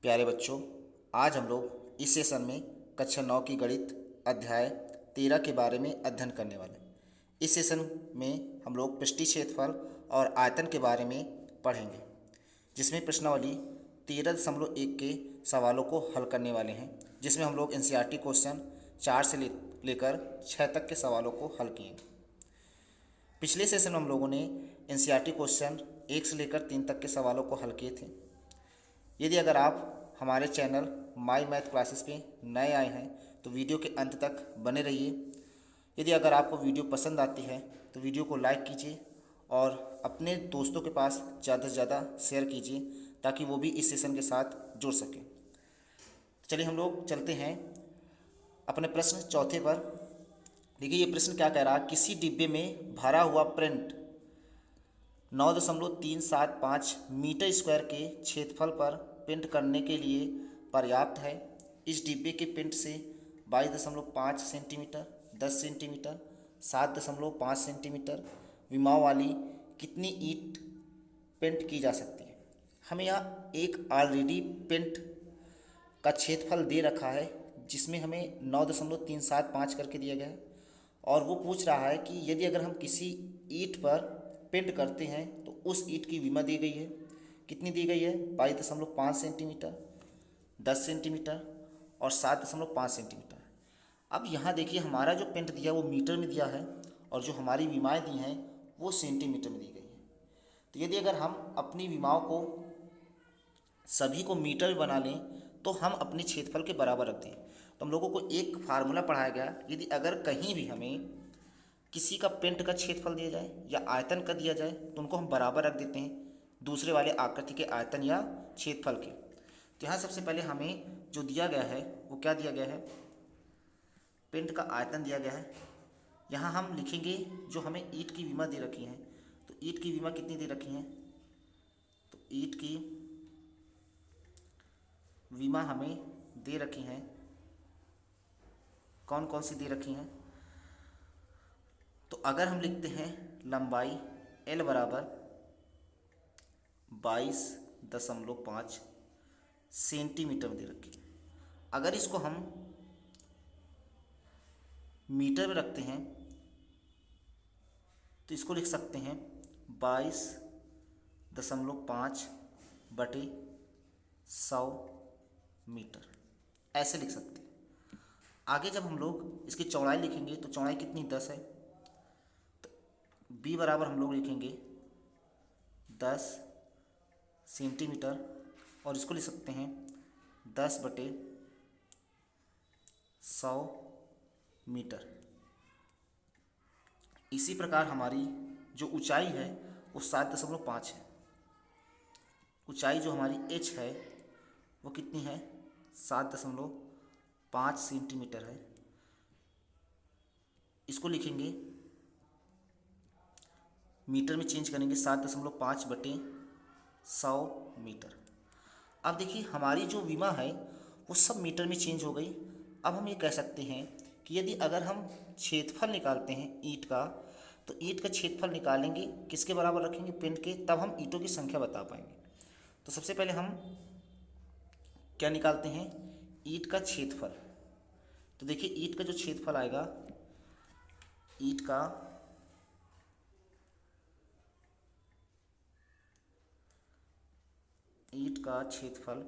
प्यारे बच्चों, आज हम लोग इस सेशन में कक्षा 9 की गणित अध्याय 13 के बारे में अध्ययन करने वाले हैं। इस सेशन में हम लोग पृष्ठीय क्षेत्रफल और आयतन के बारे में पढ़ेंगे, जिसमें प्रश्नावली 13.1 के सवालों को हल करने वाले हैं, जिसमें हम लोग एनसीईआरटी क्वेश्चन 4 से लेकर 6 तक के सवालों को हल किए। पिछले सेशन में हम लोगों ने एनसीईआरटी क्वेश्चन 1 से लेकर 3 तक के सवालों को हल किए थे। यदि अगर आप हमारे चैनल माई मैथ क्लासेस पे नए आए हैं तो वीडियो के अंत तक बने रहिए। यदि अगर आपको वीडियो पसंद आती है तो वीडियो को लाइक कीजिए और अपने दोस्तों के पास ज़्यादा से ज़्यादा शेयर कीजिए ताकि वो भी इस सेशन के साथ जुड़ सकें। चलिए हम लोग चलते हैं अपने प्रश्न चौथे पर। देखिए ये प्रश्न क्या कह रहा है, किसी डिब्बे में भरा हुआ प्रिंट 9.375 मीटर स्क्वायर के क्षेत्रफल पर प्रिंट करने के लिए पर्याप्त है। इस डिब्बे के प्रिंट से 22.5 सेंटीमीटर, 10 सेंटीमीटर, 7.5 सेंटीमीटर विमाओं वाली कितनी ईंट प्रिंट की जा सकती है। हमें यहाँ एक ऑलरेडी प्रिंट का क्षेत्रफल दे रखा है जिसमें हमें 9.375 करके दिया गया है, और वो पूछ रहा है कि यदि अगर हम किसी ईंट पर पेंट करते हैं तो उस ईंट की विमा दी गई है। कितनी दी गई है? 22.5 सेंटीमीटर, 10 सेंटीमीटर और 7.5 सेंटीमीटर। अब यहाँ देखिए हमारा जो पेंट दिया वो मीटर में दिया है और जो हमारी विमाएँ दी हैं वो सेंटीमीटर में दी गई है। तो यदि अगर हम अपनी विमाओं को सभी को मीटर में बना लें तो हम अपने क्षेत्रफल के बराबर रख दें। तो हम लोगों को एक फार्मूला पढ़ाया गया, यदि अगर कहीं भी हमें किसी का पेंट का क्षेत्रफल दिया जाए या आयतन का दिया जाए तो उनको हम बराबर रख देते हैं दूसरे वाले आकृति के आयतन या क्षेत्रफल के। तो यहाँ सबसे पहले हमें जो दिया गया है वो क्या दिया गया है? पेंट का आयतन दिया गया है। यहाँ हम लिखेंगे जो हमें ईंट की विमा दे रखी है। तो ईंट की विमा कितनी दे रखी है? तो ईंट की विमा हमें दे रखी हैं, कौन कौन सी दे रखी हैं? तो अगर हम लिखते हैं लंबाई L बराबर 22.5 सेंटीमीटर में दे रखी है। अगर इसको हम मीटर में रखते हैं तो इसको लिख सकते हैं 22.5 बटे 100 मीटर, ऐसे लिख सकते हैं। आगे जब हम लोग इसकी चौड़ाई लिखेंगे तो चौड़ाई कितनी? 10 है। तो b बराबर हम लोग लिखेंगे 10 सेंटीमीटर और इसको लिख सकते हैं 10 बटे 100 मीटर। इसी प्रकार हमारी जो ऊंचाई है वो 7.5 है। ऊंचाई जो हमारी h है वो कितनी है? 7.5 सेंटीमीटर है। इसको लिखेंगे मीटर में चेंज करेंगे 7.5 बटे 100 मीटर। अब देखिए हमारी जो विमा है वो सब मीटर में चेंज हो गई। अब हम ये कह सकते हैं कि यदि अगर हम क्षेत्रफल निकालते हैं ईंट का, तो ईंट का क्षेत्रफल निकालेंगे किसके बराबर रखेंगे? पिंड के, तब हम ईंटों की संख्या बता पाएंगे। तो सबसे पहले हम क्या निकालते हैं? ईंट का क्षेत्रफल। तो देखिए ईंट का जो क्षेत्रफल आएगा, ईंट का क्षेत्रफल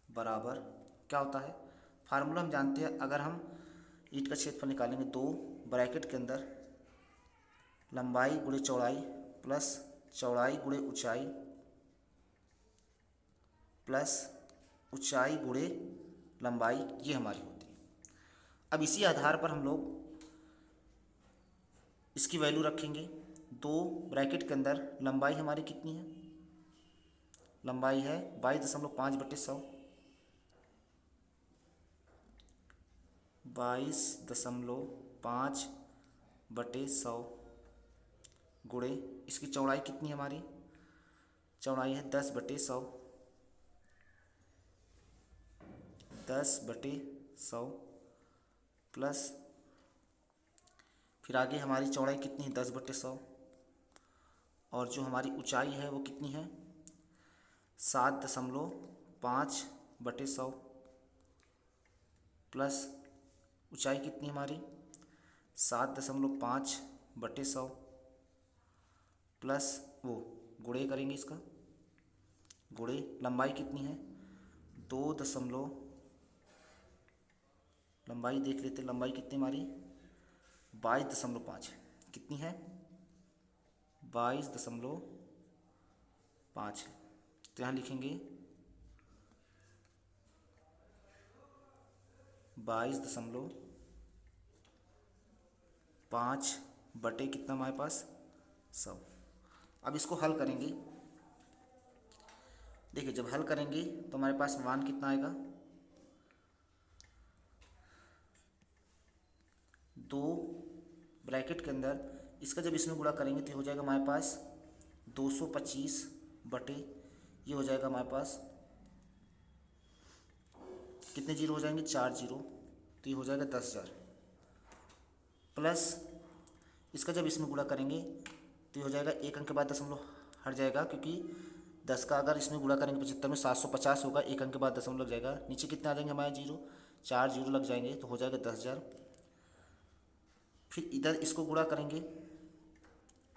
बराबर क्या होता है? फार्मूला हम जानते हैं। अगर हम ईंट का क्षेत्रफल निकालेंगे, 2 ब्रैकेट के अंदर लंबाई गुणे चौड़ाई प्लस चौड़ाई गुणे ऊंचाई प्लस ऊंचाई गुणे लंबाई, ये हमारी होती है। अब इसी आधार पर हम लोग इसकी वैल्यू रखेंगे। 2 ब्रैकेट के अंदर लंबाई हमारी कितनी है? लंबाई है 22.5 बटे 100, 22.5 बटे 100 गुणे इसकी चौड़ाई कितनी है? हमारी चौड़ाई है 10 बटे 100, 10 बटे 100 प्लस फिर आगे हमारी चौड़ाई कितनी है? 10 बटे 100, और जो हमारी ऊंचाई है वो कितनी है? 7.5/100 प्लस ऊंचाई कितनी हमारी 7.5/100 प्लस वो गुणे करेंगे इसका गुणे लंबाई कितनी है 2 लंबाई देख लेते लंबाई कितनी हमारी 22.5 कितनी है 22.5 तो यहाँ लिखेंगे 22.5 बटे कितना हमारे पास 100। अब इसको हल करेंगे। देखिए जब हल करेंगे तो हमारे पास मान कितना आएगा 2 ब्रैकेट के अंदर इसका जब इसमें गुणा करेंगे तो हो जाएगा हमारे पास 225 बटे ये हो जाएगा हमारे पास कितने जीरो हो जाएंगे 4 जीरो तो ये हो जाएगा 10,000 प्लस इसका जब इसमें गुणा करेंगे तो ये हो जाएगा एक अंक के बाद दशमलव हट जाएगा क्योंकि 10 का अगर इसमें गुणा करेंगे 75 में 750 होगा एक अंक के बाद दशमलव लग जाएगा नीचे कितने आ जाएंगे हमारे जीरो 4 जीरो लग जाएंगे तो हो जाएगा 10,000। फिर इधर इसको गुणा करेंगे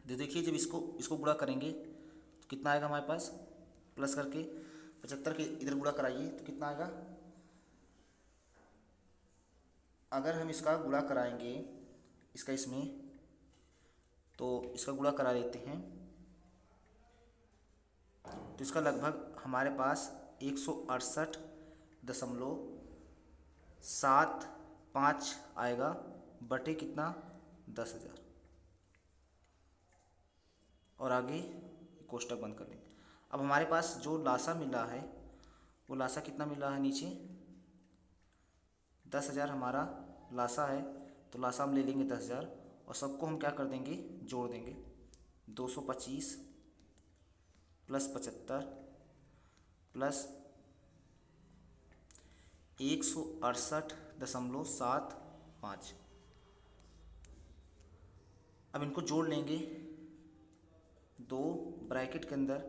तो देखिए जब इसको गुणा करेंगे तो कितना आएगा हमारे पास प्लस करके 75 के इधर गुणा कराइए तो कितना आएगा अगर हम इसका गुणा कराएंगे इसका इसमें तो इसका गुणा करा लेते हैं तो इसका लगभग हमारे पास 168.75 आएगा बटे कितना 10,000 और आगे कोष्टक बंद कर देंगे। अब हमारे पास जो लासा मिल रहा है वो लासा कितना मिल रहा है नीचे 10,000 हमारा लासा है तो लासा हम ले लेंगे 10,000 और सबको हम क्या कर देंगे जोड़ देंगे 225 प्लस 75 प्लस 168.75। अब इनको जोड़ लेंगे 2 ब्रैकेट के अंदर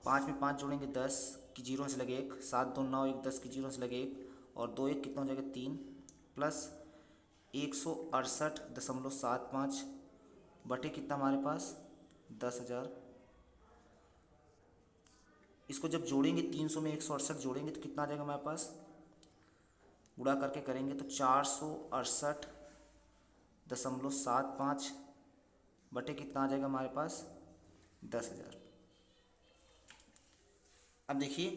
5 में 5 जोड़ेंगे 10 की जीरो से लगे 1 7 2 9 1 10 की जीरो से लगे 1 और 2 1 कितना हो जाएगा 3 प्लस 168.75 बटे कितना हमारे पास 10,000। इसको जब जोड़ेंगे 300 में 168 जोड़ेंगे तो कितना आ जाएगा हमारे पास गुणा करके करेंगे तो 468.75 बटे कितना आ जाएगा हमारे पास 10,000। अब देखिए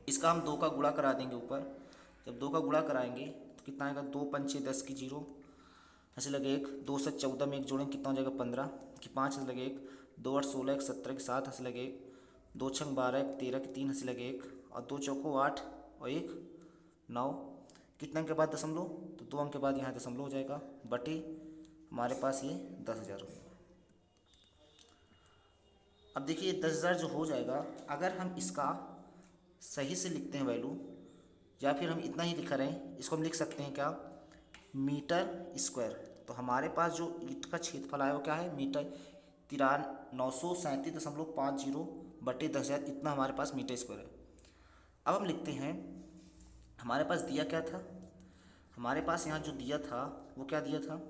इसका हम 2 का गुणा करा देंगे ऊपर जब 2 का गुणा कराएंगे तो कितना आएगा 2 पंचे 10 की जीरो ऐसे लगे 1 2 से 14 में 1 जोड़ेंगे कितना हो जाएगा 15 कि 5 ऐसे लगे 1 2 8 16 1 17 के 7 ऐसे लगे 1 2 6 12 1 13 के 3 ऐसे लगे 1 और 2 चौको 8 और 1 9 कितने अंक के बाद दशमलव तो 2 अंक के बाद यहाँ दशमलव हो जाएगा बटे हमारे पास ये 10,000 हो जाएगा। अब देखिए 10,000 जो हो जाएगा अगर हम इसका सही से लिखते हैं वैल्यू या फिर हम इतना ही लिखा रहें इसको हम लिख सकते हैं क्या मीटर स्क्वायर। तो हमारे पास जो ईंट का क्षेत्रफल आया वो क्या है मीटर 937.50 बटे 10,000 इतना हमारे पास मीटर स्क्वायर है। अब हम लिखते हैं हमारे पास दिया क्या था हमारे पास यहाँ जो दिया था वो क्या दिया था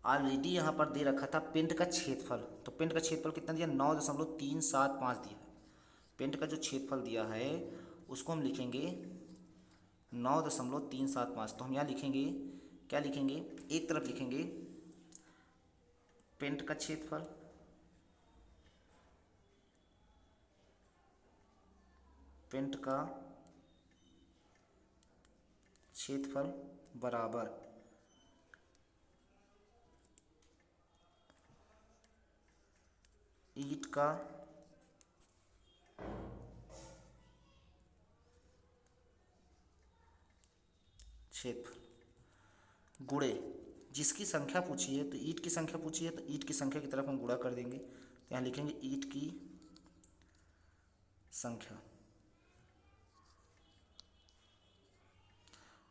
ऑलरेडी यहाँ पर दे रखा था पिंड का क्षेत्रफल। तो पिंड का क्षेत्रफल कितना दिया 9.375 दिया है। पिंड का जो क्षेत्रफल दिया है उसको हम लिखेंगे 9.375। तो हम यहाँ लिखेंगे क्या लिखेंगे एक तरफ लिखेंगे पिंड का क्षेत्रफल पिंड का क्षेत्रफल बराबर ईंट का क्षेत्रफल गुणे जिसकी संख्या पूछी है तो ईंट की संख्या पूछी है तो ईंट की संख्या की तरफ हम गुणा कर देंगे। तो यहाँ लिखेंगे ईंट की संख्या।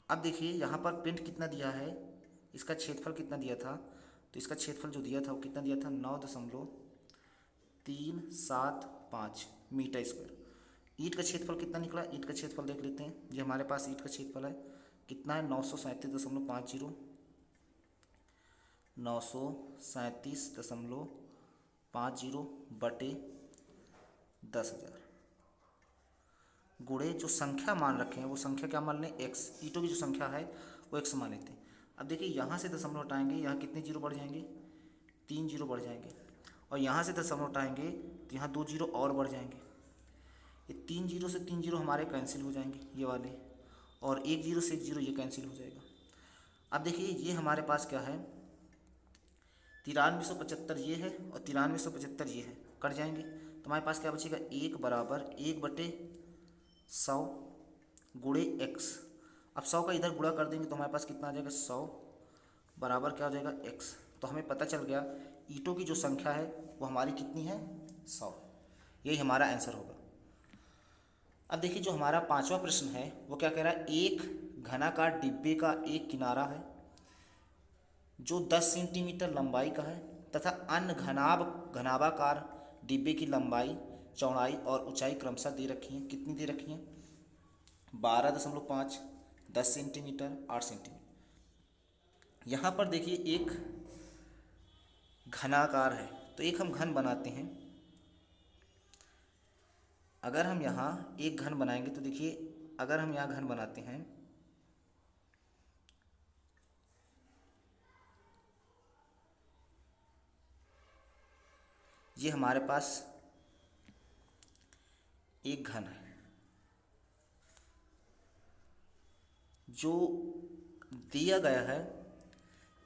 अब देखिए यहाँ पर पिंड कितना दिया है इसका क्षेत्रफल कितना दिया था तो इसका क्षेत्रफल जो दिया था वो कितना दिया था 375 मीटर स्क्वायर। ईंट का क्षेत्रफल कितना निकला, ईंट का क्षेत्रफल देख लेते हैं। ये हमारे पास ईंट का क्षेत्रफल है, कितना है 937.50, 937.50 बटे 10,000 गुणे जो संख्या मान रखे हैं वो संख्या क्या मान लें, एक्स। ईंटों की जो संख्या है वो एक्स मान लेते हैं। अब देखिए यहाँ से दशमलव हटाएंगे, यहाँ कितने जीरो बढ़ जाएंगे, 3 जीरो बढ़ जाएंगे। और यहाँ से दशमलव हटाएंगे तो यहाँ 2 जीरो और बढ़ जाएंगे। ये 3 जीरो से 3 जीरो हमारे कैंसिल हो जाएंगे ये वाले, और 1 जीरो से 1 जीरो ये कैंसिल हो जाएगा। अब देखिए ये हमारे पास क्या है, 9375 ये है और 9375 ये है, कट जाएंगे तो हमारे पास क्या बचेगा, 1 बराबर 1/100 गुणे एक्स। अब 100 का इधर गुणा कर देंगे तो हमारे पास कितना आ जाएगा, 100 बराबर क्या हो जाएगा, एक्स। तो हमें पता चल गया ईंटों की जो संख्या है वो हमारी कितनी है, 100। यही हमारा आंसर होगा। अब देखिए जो हमारा पांचवा प्रश्न है वो क्या कह रहा है, एक घनाकार डिब्बे का एक किनारा है जो 10 सेंटीमीटर लंबाई का है तथा अन्य घनाभाकार डिब्बे की लंबाई, चौड़ाई और ऊंचाई क्रमशः दे रखी हैं। कितनी दे रखी हैं, 12.5, 10 सेंटीमीटर, 8 सेंटीमीटर। यहाँ पर देखिए एक घनाकार है तो एक हम घन बनाते हैं। अगर हम यहाँ एक घन बनाएंगे तो देखिए, अगर हम यहाँ घन बनाते हैं ये हमारे पास एक घन है जो दिया गया है,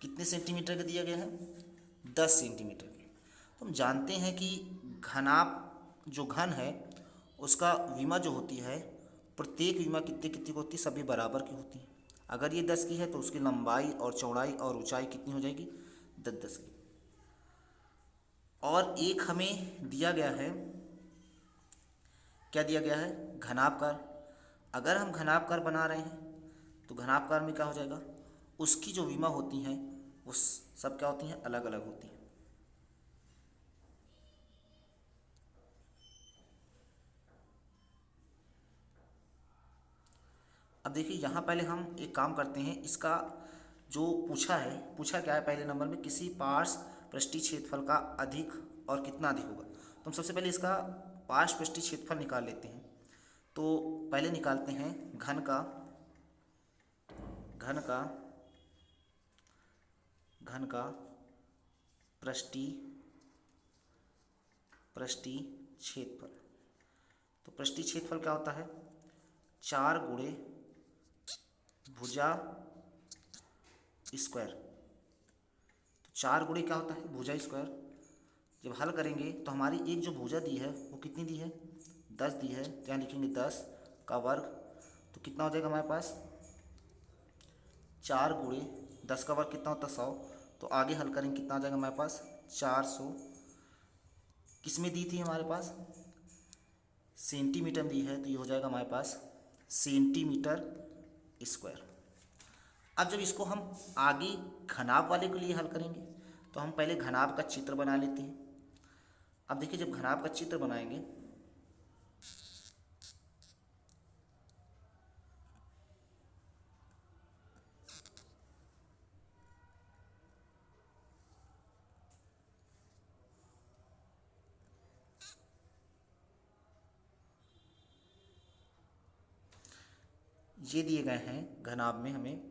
कितने सेंटीमीटर का दिया गया है, 10 सेंटीमीटर के। तो हम जानते हैं कि घनाप जो घन है उसका विमा जो होती है, प्रत्येक विमा कितने कितनी की होती है, सभी बराबर की होती है। अगर ये 10 की है तो उसकी लंबाई और चौड़ाई और ऊंचाई कितनी हो जाएगी, 10 की। और एक हमें दिया गया है, क्या दिया गया है, घनाभकार। अगर हम घनाभकार बना रहे हैं तो घनाभकार में क्या हो जाएगा, उसकी जो विमा होती हैं वो सब क्या होती हैं, अलग अलग होती हैं। अब देखिए यहाँ पहले हम एक काम करते हैं, इसका जो पूछा क्या है पहले नंबर में, किसी पार्श्व पृष्ठीय क्षेत्रफल का अधिक और कितना अधिक होगा। तो हम सबसे पहले इसका पार्श्व पृष्ठीय क्षेत्रफल निकाल लेते हैं। तो पहले निकालते हैं घन का पृष्ठीय क्षेत्रफल। तो पृष्ठीय क्षेत्रफल क्या होता है, 4 गुणे भुजा स्क्वायर। तो 4 गुणे क्या होता है, भुजा स्क्वायर। जब हल करेंगे तो हमारी एक जो भुजा दी है वो कितनी दी है, 10 दी है। तो यहाँ लिखेंगे 10 का वर्ग, तो कितना हो जाएगा हमारे पास, 4 गुणे 10 का वर्ग कितना होता है, 100। तो आगे हल करेंगे कितना आ जाएगा हमारे पास, 400। किस में दी थी हमारे पास, सेंटीमीटर दी है, तो ये हो जाएगा हमारे पास सेंटीमीटर स्क्वायर। अब जब इसको हम आगे घनाभ वाले के लिए हल करेंगे तो हम पहले घनाभ का चित्र बना लेते हैं। अब देखिए जब घनाभ का चित्र बनाएंगे ये दिए गए हैं घनाभ में हमें,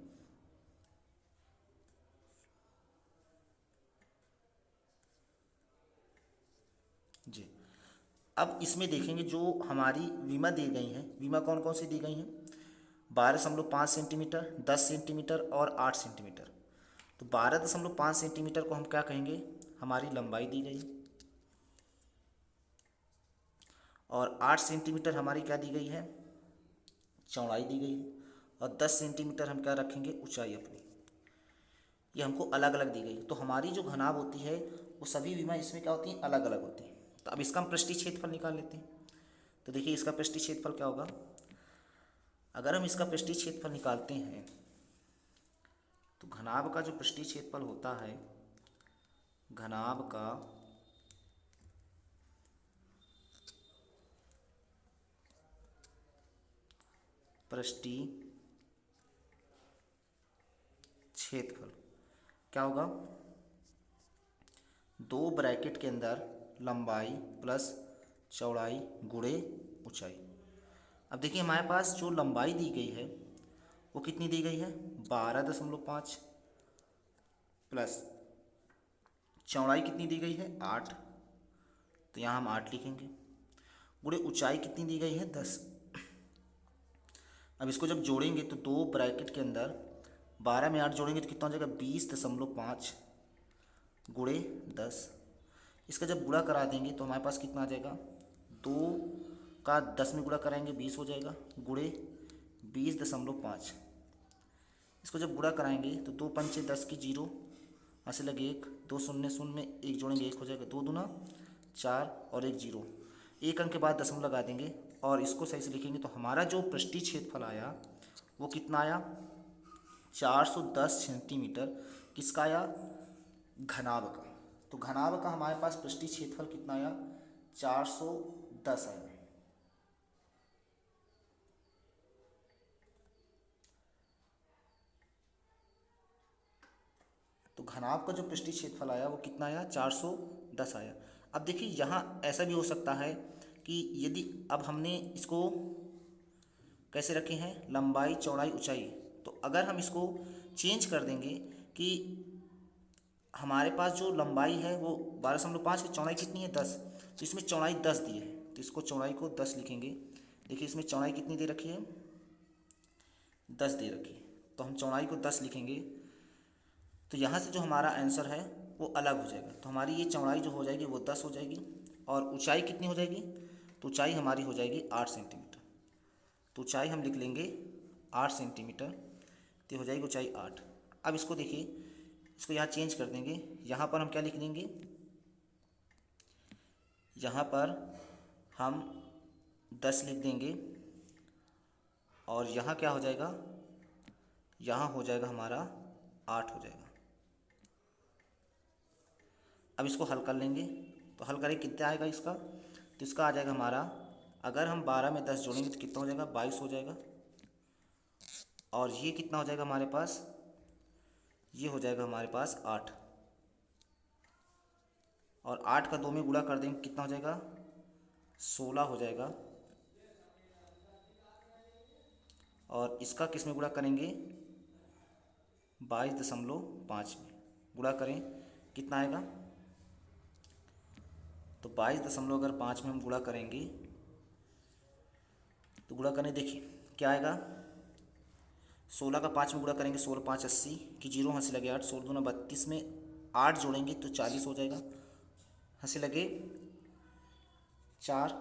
जी। अब इसमें देखेंगे जो हमारी विमा दी गई हैं, विमा कौन कौन सी दी गई हैं, 12.5 सेंटीमीटर, 10 सेंटीमीटर और 8 सेंटीमीटर। तो 12.5 सेंटीमीटर को हम क्या कहेंगे, हमारी लंबाई दी गई, और 8 सेंटीमीटर हमारी क्या दी गई है, चौड़ाई दी गई है, और 10 सेंटीमीटर हम क्या रखेंगे, ऊंचाई अपनी। ये हमको अलग अलग दी गई। तो हमारी जो घनाभ होती है वो सभी विमा इसमें क्या होती हैं, अलग अलग होती हैं। तो अब इसका हम पृष्ठीय क्षेत्रफल निकाल लेते हैं। तो देखिए इसका पृष्ठीय क्षेत्रफल क्या होगा, अगर हम इसका पृष्ठीय क्षेत्रफल निकालते हैं तो घनाभ का जो पृष्ठीय क्षेत्रफल होता है, घनाभ का पृष्ठीय क्षेत्रफल क्या होगा, 2 ब्रैकेट के अंदर लंबाई प्लस चौड़ाई गुणे ऊंचाई। अब देखिए हमारे पास जो लंबाई दी गई है वो कितनी दी गई है, 12.5 प्लस चौड़ाई कितनी दी गई है, 8, तो यहाँ हम 8 लिखेंगे, गुणे ऊंचाई कितनी दी गई है, 10। अब इसको जब जोड़ेंगे तो 2 ब्रैकेट के अंदर 12 में 8 जोड़ेंगे तो कितना हो जाएगा, 20.5 गुणे 10। इसका जब गुणा करा देंगे तो हमारे पास कितना आ जाएगा, 2 का 10 में गुणा कराएंगे 20 हो जाएगा, गुणे 20.5। इसको जब गुणा कराएंगे तो 2 पंचे 10 की 0, ऐसे लगे 1, 2 शून्य शून्य में 1 जोड़ेंगे 1 हो जाएगा, 2 दूना 4 और 1 0, 1 अंक के बाद दशमलव लगा देंगे और इसको सही से लिखेंगे तो हमारा जो पृष्ठीय क्षेत्रफल आया वो कितना आया, 410 सेंटीमीटर। किसका आया, घनाभ का। तो घनाभ का हमारे पास पृष्ठीय क्षेत्रफल कितना आया, 410 आया। तो घनाभ का जो पृष्ठीय क्षेत्रफल आया वो कितना आया, 410 आया। अब देखिए यहाँ ऐसा भी हो सकता है कि यदि अब हमने इसको कैसे रखे हैं, लंबाई चौड़ाई ऊंचाई, तो अगर हम इसको चेंज कर देंगे कि हमारे पास जो लंबाई है वो 12.5 है, चौड़ाई कितनी है, 10, तो इसमें चौड़ाई 10 दी है तो इसको चौड़ाई को 10 लिखेंगे। देखिए इसमें चौड़ाई कितनी दे रखी है, 10 दे रखी है, तो हम चौड़ाई को 10 लिखेंगे। तो यहाँ से जो हमारा आंसर है वो अलग हो जाएगा, तो हमारी ये चौड़ाई जो हो जाएगी वो 10 हो जाएगी और ऊंचाई कितनी हो जाएगी, तो ऊंचाई हमारी हो जाएगी 8 सेंटीमीटर। तो ऊंचाई हम लिख लेंगे 8 सेंटीमीटर, तो हो जाएगी ऊंचाई 8। अब इसको देखिए, इसको यहाँ चेंज कर देंगे, यहाँ पर हम क्या लिख देंगे, यहाँ पर हम 10 लिख देंगे और यहाँ क्या हो जाएगा, यहाँ हो जाएगा हमारा 8 हो जाएगा। अब इसको हल कर लेंगे, तो हल करें कितना आएगा इसका, तो इसका आ जाएगा हमारा, अगर हम 12 में 10 जोड़ेंगे तो कितना हो जाएगा, 22 हो जाएगा। और ये कितना हो जाएगा हमारे पास, ये हो जाएगा हमारे पास 8, और 8 का 2 में गुणा कर देंगे कितना हो जाएगा, 16 हो जाएगा। और इसका किस में गुणा करेंगे, 22.5 में गुणा करें कितना आएगा, तो 22.5 में हम गुणा करेंगे तो गुणा करें देखिए क्या आएगा, 16 का 5 में गुणा करेंगे, 16 5 80 की 0, हंसी लगे 8, 16 दूना 32 में 8 जोड़ेंगे तो 40 हो जाएगा, हंसी लगे 4,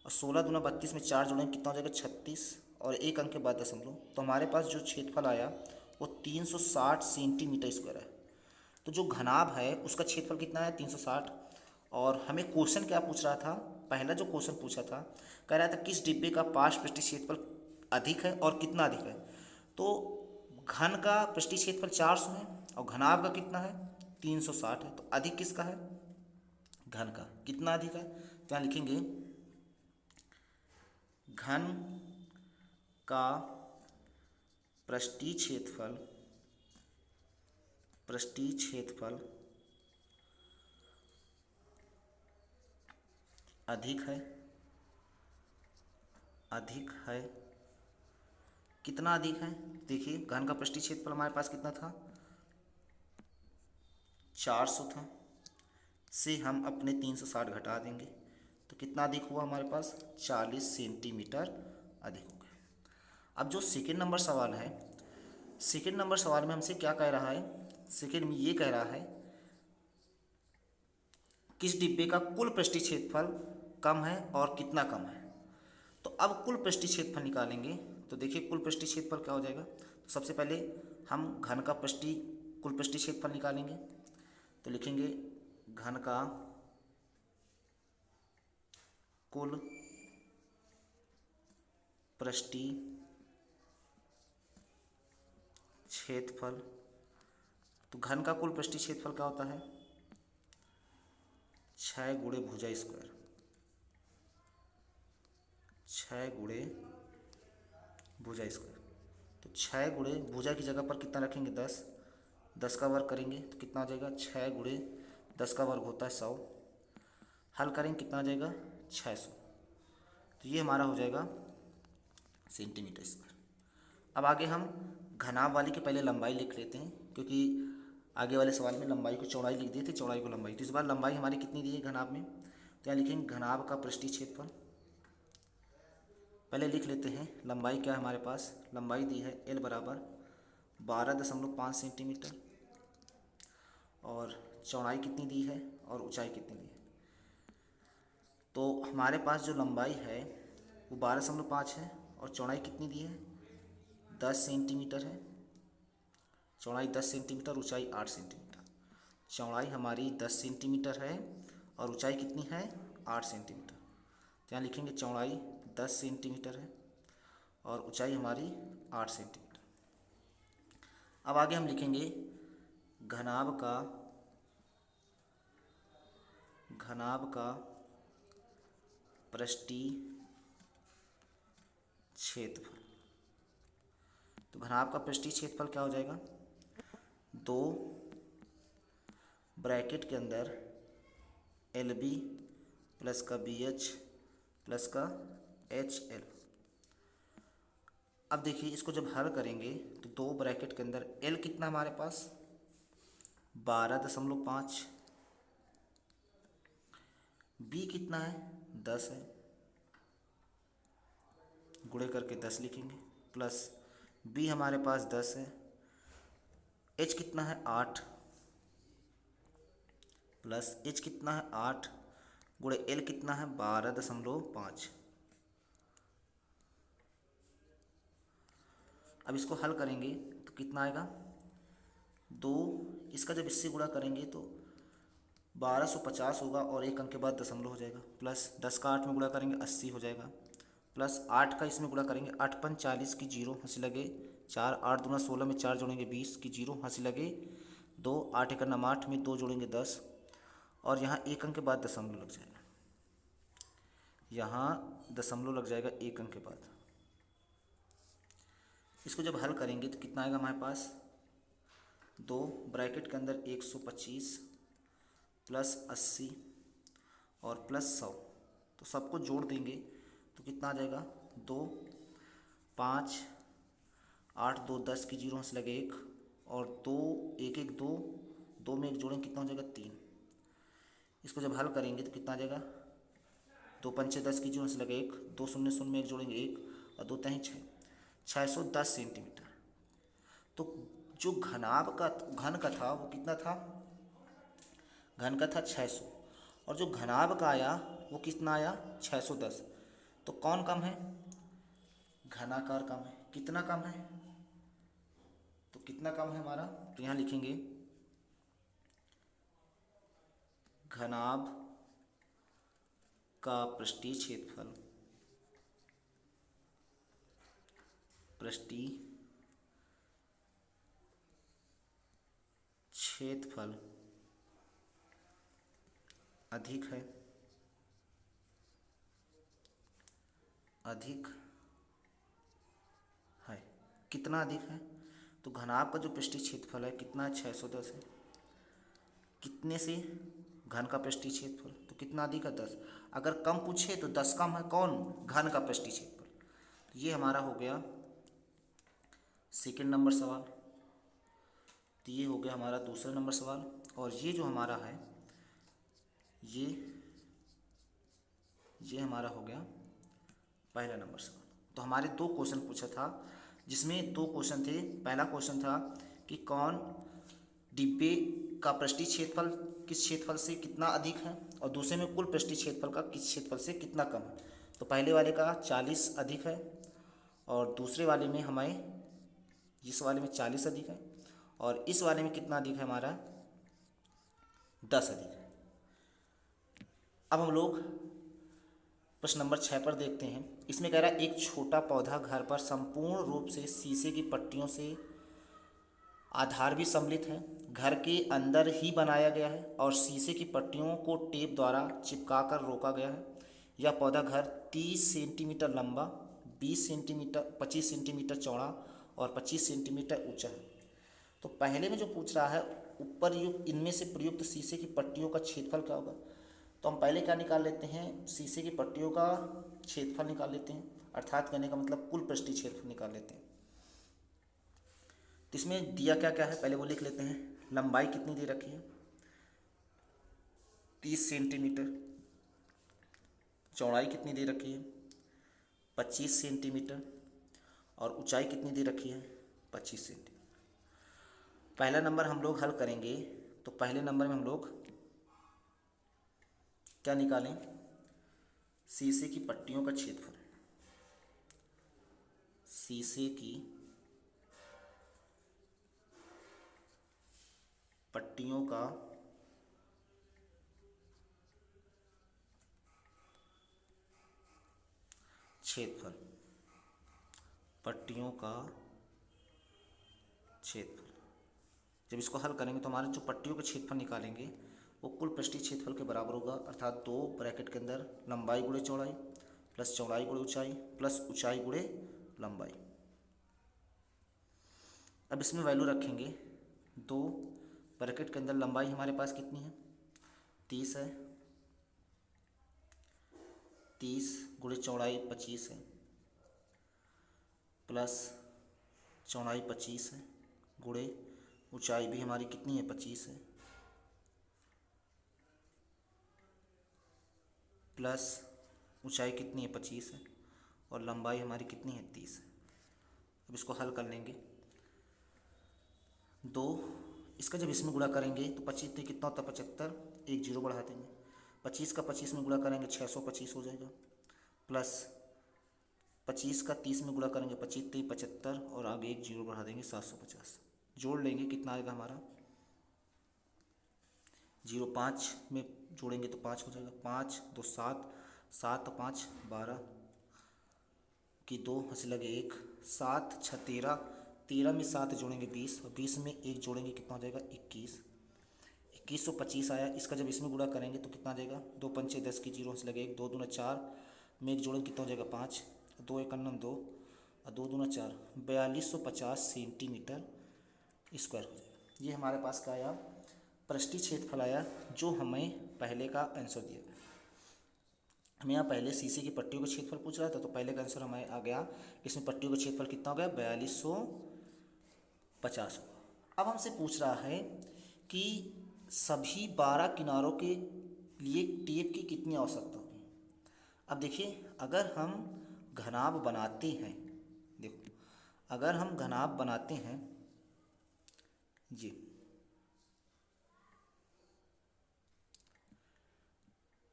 और 16 दूना 32 में 4 जोड़ेंगे कितना हो जाएगा, 36, और 1 अंक के बाद दशमलव। तो हमारे पास जो क्षेत्रफल आया वो 360 सेंटीमीटर स्क्वायर है। तो जो घनाभ है उसका क्षेत्रफल कितना है, 360। और हमें क्वेश्चन क्या पूछ रहा था, पहला जो क्वेश्चन पूछा था, कह रहा था किस डिब्बे का पार्श्व पृष्ठीय क्षेत्रफल अधिक है और कितना अधिक है। तो घन का पृष्ठीय क्षेत्रफल 400 है और घनाभ का कितना है, 360 है, तो अधिक किसका है, घन का। कितना अधिक है, तो यहाँ लिखेंगे घन का पृष्ठीय क्षेत्रफल अधिक है। कितना अधिक है, देखिए घन का पृष्ठीय क्षेत्रफल हमारे पास कितना था, 400 था, से हम अपने 360 घटा देंगे तो कितना अधिक हुआ हमारे पास, 40 सेंटीमीटर अधिक हो गया। अब जो सेकेंड नंबर सवाल है, सेकेंड नंबर सवाल में हमसे क्या कह रहा है, सेकेंड में ये कह रहा है किस डिब्बे का कुल पृष्ठीय क्षेत्रफल कम है और कितना कम है। तो अब कुल पृष्ठीय क्षेत्रफल निकालेंगे, तो देखिए कुल पृष्ठीय क्षेत्रफल क्या हो जाएगा, तो सबसे पहले हम घन का कुल पृष्ठीय क्षेत्रफल निकालेंगे, तो लिखेंगे घन का कुल पृष्ठीय क्षेत्रफल। तो घन का कुल पृष्ठीय क्षेत्रफल क्या होता है, 6 गुणे भुजा स्क्वायर, 6 गुणे भुजा स्क्वायर। तो 6 गुणे भुजा की जगह पर कितना रखेंगे 10, 10 का वर्ग करेंगे तो कितना आ जाएगा 6 गुणे 10 का वर्ग होता है 100, हल करेंगे कितना आ जाएगा 600। तो ये हमारा हो जाएगा सेंटीमीटर स्क्वायर। अब आगे हम घनाभ वाली की पहले लंबाई लिख लेते हैं, क्योंकि आगे वाले सवाल में लंबाई को चौड़ाई लिख दिए थे, चौड़ाई को लंबाई। तो इस बार लंबाई हमारी कितनी दी है घनाभ में, तो यहाँ लिखेंगे घनाभ का पृष्ठीय क्षेत्रफल। पहले लिख लेते हैं लंबाई क्या है हमारे पास, लंबाई दी है L बराबर 12.5 सेंटीमीटर, और चौड़ाई कितनी दी है और ऊंचाई कितनी दी है। तो हमारे पास जो लंबाई है वो 12.5 है और चौड़ाई कितनी दी है 10 सेंटीमीटर है। चौड़ाई 10 सेंटीमीटर, ऊंचाई 8 सेंटीमीटर। चौड़ाई हमारी 10 सेंटीमीटर है और ऊंचाई कितनी है 8 सेंटीमीटर। तो यहाँ लिखेंगे चौड़ाई 10 सेंटीमीटर है और ऊंचाई हमारी 8 सेंटीमीटर। अब आगे हम लिखेंगे घनाभ का पृष्ठीय क्षेत्रफल। तो घनाभ का पृष्ठीय क्षेत्रफल क्या हो जाएगा, 2 ब्रैकेट के अंदर LB प्लस का BH प्लस का HL। अब देखिए इसको जब हल करेंगे तो 2 ब्रैकेट के अंदर L कितना हमारे पास 12.5, B कितना है 10 है, गुणे करके 10 लिखेंगे, प्लस B हमारे पास 10 है, H कितना है 8, प्लस H कितना है 8 गुणे L कितना है 12.5। अब इसको हल करेंगे तो कितना आएगा 2, इसका जब इससे गुणा करेंगे तो 1250 होगा और एक अंक के बाद दशमलव हो जाएगा, प्लस 10 का 8 में गुणा करेंगे 80 हो जाएगा, प्लस 8 का इसमें गुणा करेंगे 8 5 40 की 0 हंसी लगे 4, 8 दूना 16 में 4 जोड़ेंगे 20 की 0 हंसी लगे 2, 8 एक 9 8 में 2 जोड़ेंगे 10, और यहाँ एक अंक के बाद दशमलव लग जाएगा, यहाँ दशमलव लग जाएगा एक अंक के बाद। इसको जब हल करेंगे तो कितना आएगा हमारे पास 2 ब्रैकेट के अंदर 125 प्लस 80 और प्लस 100। तो सबको जोड़ देंगे तो कितना आ जाएगा 2 5 8 2 10 की 0 से लगे 1 और 2 1 1 2, 2 में 1 जोड़ेंगे कितना हो जाएगा 3। इसको जब हल करेंगे तो कितना आ जाएगा 2 5 10 की 0 से लगे 1, 2 0 0 में 1 जोड़ेंगे 1 और 2 3 6, 610 सेंटीमीटर। तो जो घन का था वो कितना था, घन का था 600 और जो घनाभ का आया वो कितना आया 610। तो कौन कम है, घनाकार कम है। कितना कम है, तो कितना कम है हमारा, तो यहाँ लिखेंगे घनाभ का पृष्ठीय क्षेत्रफल, पृष्ठीय क्षेत्रफल अधिक है, अधिक है। कितना अधिक है, तो घनाभ का जो पृष्ठीय क्षेत्रफल है कितना है 610 है। कितने से, घन का पृष्ठीय क्षेत्रफल, तो कितना अधिक है 10। अगर कम पूछे तो 10 कम है कौन, घन का पृष्ठीय क्षेत्रफल। तो ये हमारा हो गया सेकंड नंबर सवाल। तो ये हो गया हमारा दूसरा नंबर सवाल, और ये जो हमारा है ये हमारा हो गया पहला नंबर सवाल। तो हमारे 2 क्वेश्चन पूछा था, जिसमें 2 क्वेश्चन थे। पहला क्वेश्चन था कि कौन डिब्बे का पृष्ठीय क्षेत्रफल किस क्षेत्रफल से कितना अधिक है, और दूसरे में कुल पृष्ठीय क्षेत्रफल का किस क्षेत्रफल से कितना कम है। तो पहले वाले का 40 अधिक है और दूसरे वाले में हमें, इस वाले में 40 अधिक है और इस वाले में कितना अधिक है हमारा 10 अधिक है। अब हम लोग प्रश्न नंबर 6 पर देखते हैं। इसमें कह रहा है एक छोटा पौधा घर पर संपूर्ण रूप से शीशे की पट्टियों से आधार भी सम्मिलित है, घर के अंदर ही बनाया गया है और शीशे की पट्टियों को टेप द्वारा चिपकाकर रोका गया है। यह पौधा घर 30 सेंटीमीटर लंबा, 25 सेंटीमीटर चौड़ा और 25 सेंटीमीटर ऊंचा है। तो पहले में जो पूछ रहा है ऊपर युक्त इनमें से प्रयुक्त शीशे की पट्टियों का क्षेत्रफल क्या होगा, तो हम पहले क्या निकाल लेते हैं, शीशे की पट्टियों का क्षेत्रफल निकाल लेते हैं, अर्थात कहने का मतलब कुल पृष्ठीय क्षेत्रफल निकाल लेते हैं। तो इसमें दिया क्या क्या है पहले वो लिख लेते हैं। लंबाई कितनी दे रखी है, 30 सेंटीमीटर, चौड़ाई कितनी दे रखी है, 25 सेंटीमीटर, और ऊंचाई कितनी दे रखी है, 25 सेंटीमीटर। पहला नंबर हम लोग हल करेंगे तो पहले नंबर में हम लोग क्या निकालें, शीशे की पट्टियों का क्षेत्रफल, शीशे की पट्टियों का क्षेत्रफल, पट्टियों का क्षेत्रफल। जब इसको हल करेंगे तो हमारे जो पट्टियों का क्षेत्रफल निकालेंगे वो कुल पृष्ठीय क्षेत्रफल के बराबर होगा, अर्थात 2 ब्रैकेट के अंदर लंबाई गुणे चौड़ाई प्लस चौड़ाई गुणे ऊंचाई प्लस ऊंचाई गुणे लंबाई। अब इसमें वैल्यू रखेंगे, 2 ब्रैकेट के अंदर लंबाई हमारे पास कितनी है, 30 है, 30 गुणे चौड़ाई 25 है, प्लस चौड़ाई 25 है, गुणे ऊंचाई भी हमारी कितनी है, 25 है, प्लस ऊंचाई कितनी है, 25 है, और लंबाई हमारी कितनी है, 30 है। अब इसको हल कर लेंगे, 2 इसका जब इसमें गुणा करेंगे तो 25 से कितना होता है, 75, एक जीरो बढ़ा देंगे, 25 का 25 में गुणा करेंगे 625 हो जाएगा, प्लस 25 का 30 में गुणा करेंगे 25 से 75, और आगे एक जीरो बढ़ा देंगे 750, जोड़ लेंगे कितना आएगा हमारा, 0 5 में जोड़ेंगे तो 5 हो जाएगा, 5 2 7, 7 5 12 की 2 हंसी लगे 1, 7 6 13, 13 में 7 जोड़ेंगे 20, और 20 में 1 जोड़ेंगे कितना हो जाएगा, 21, 2125 आया। इसका जब इसमें गुणा करेंगे तो कितना आ जाएगा, 2 पंचे 10 की 0 हंसी लगे 1, 2 दूना 4 में 1 जोड़ेंगे कितना हो जाएगा, 5, 2 1 2 और 2 दूना 4, 4250 सेंटीमीटर स्क्वायर हो जाएगा। ये हमारे पास का आया पृष्ठीय क्षेत्रफल आया, जो हमें पहले का आंसर दिया। हमें यहाँ पहले शीशे की पट्टियों का क्षेत्रफल पूछ रहा था, तो पहले का आंसर हमें आ गया, इसमें पट्टियों का क्षेत्रफल कितना हो गया, 4250। अब हमसे पूछ रहा है कि सभी 12 किनारों के लिए टेप की कितनी आवश्यकता होगी। अब देखिए, अगर हम घनाभ बनाते हैं, देखो अगर हम घनाभ बनाते हैं जी,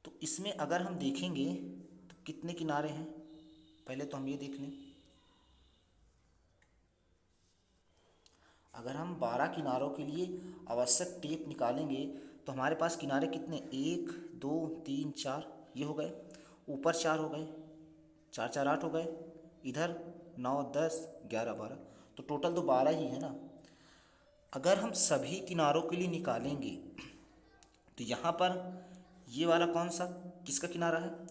तो इसमें अगर हम देखेंगे तो कितने किनारे हैं, पहले तो हम ये देख लें। अगर हम 12 किनारों के लिए आवश्यक टेप निकालेंगे तो हमारे पास किनारे कितने, 1 2 3 4 ये हो गए, ऊपर 4 हो गए, 4 4 8 हो गए, इधर 9 10 11 12, तो टोटल तो 12 ही है ना। अगर हम सभी किनारों के लिए निकालेंगे तो यहाँ पर ये वाला कौन सा किसका किनारा है, तो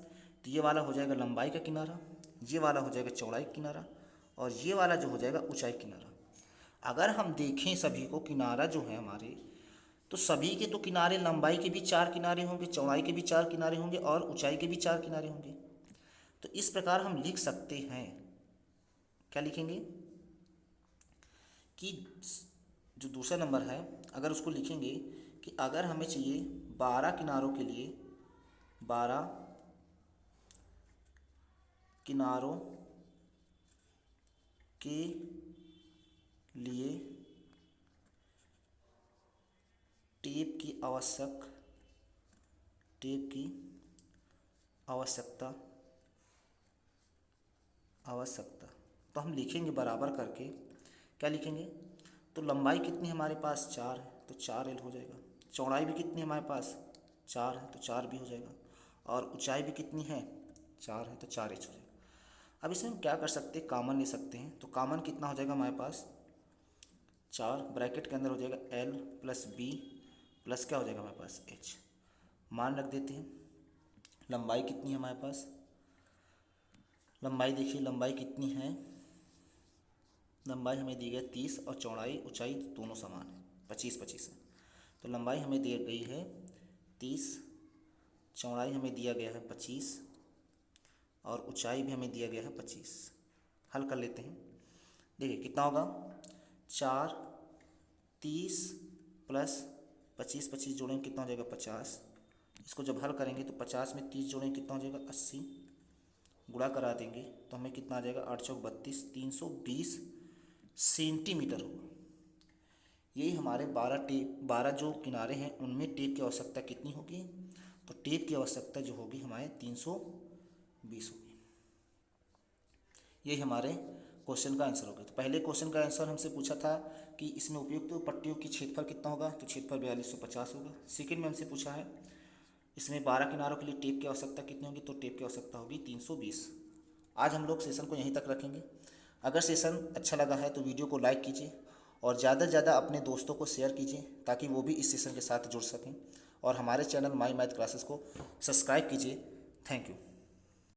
ये वाला हो जाएगा लंबाई का किनारा, ये वाला हो जाएगा चौड़ाई का किनारा, और ये वाला जो हो जाएगा ऊंचाई किनारा। अगर हम देखें सभी को किनारा जो है हमारे, तो सभी के तो किनारे लंबाई के भी 4 किनारे होंगे, चौड़ाई के भी 4 किनारे होंगे, और ऊंचाई के भी 4 किनारे होंगे। तो इस प्रकार हम लिख सकते हैं, क्या लिखेंगे कि जो दूसरा नंबर है अगर उसको लिखेंगे कि अगर हमें चाहिए 12 किनारों के लिए, 12 किनारों के लिए टेप की आवश्यकता, तो हम लिखेंगे बराबर करके, क्या लिखेंगे, तो लंबाई कितनी हमारे पास 4 है तो 4L हो जाएगा, चौड़ाई भी कितनी हमारे पास 4 है तो 4 भी हो जाएगा, और ऊंचाई भी कितनी है 4 है तो 4H हो जाएगा। अब इसमें हम क्या कर सकते हैं, कॉमन ले सकते हैं, तो कॉमन कितना हो जाएगा हमारे पास 4, ब्रैकेट के अंदर हो जाएगा L प्लस B प्लस क्या हो जाएगा हमारे पास H, मान रख देते हैं। लंबाई कितनी है हमारे पास, लंबाई देखिए, लंबाई कितनी है, लंबाई हमें दी गई 30 और चौड़ाई ऊंचाई दोनों समान है, 25-25 है। तो लंबाई हमें दी गई है 30, चौड़ाई हमें दिया गया है 25 और ऊंचाई भी हमें दिया गया है 25। हल कर लेते हैं। देखिए कितना होगा, 4 30 प्लस 25 जोड़ेंगे कितना हो जाएगा 50। इसको जब हल करेंगे तो 50 में 30 जोड़ेंगे कितना हो जाएगा 80, गुणा करा देंगे तो हमें कितना आ जाएगा 8 चौक 32, 320 सेंटीमीटर होगा। यही हमारे 12 जो किनारे हैं उनमें टेप की आवश्यकता कितनी होगी, तो टेप की आवश्यकता जो होगी हमारे 320 होगी। यही हमारे क्वेश्चन का आंसर होगा। तो पहले क्वेश्चन का आंसर हमसे पूछा था कि इसमें उपयुक्त पट्टियों की क्षेत्रफल कितना होगा, तो क्षेत्रफल 4250 होगा। सेकंड में हमसे पूछा है इसमें 12 किनारों के लिए टेप की आवश्यकता कितनी होगी, तो टेप की आवश्यकता होगी 320। आज हम लोग सेशन को यहीं तक रखेंगे। अगर सेशन अच्छा लगा है तो वीडियो को लाइक कीजिए और ज़्यादा से ज़्यादा अपने दोस्तों को शेयर कीजिए ताकि वो भी इस सेशन के साथ जुड़ सकें, और हमारे चैनल माई मैथ क्लासेस को सब्सक्राइब कीजिए। Thank you.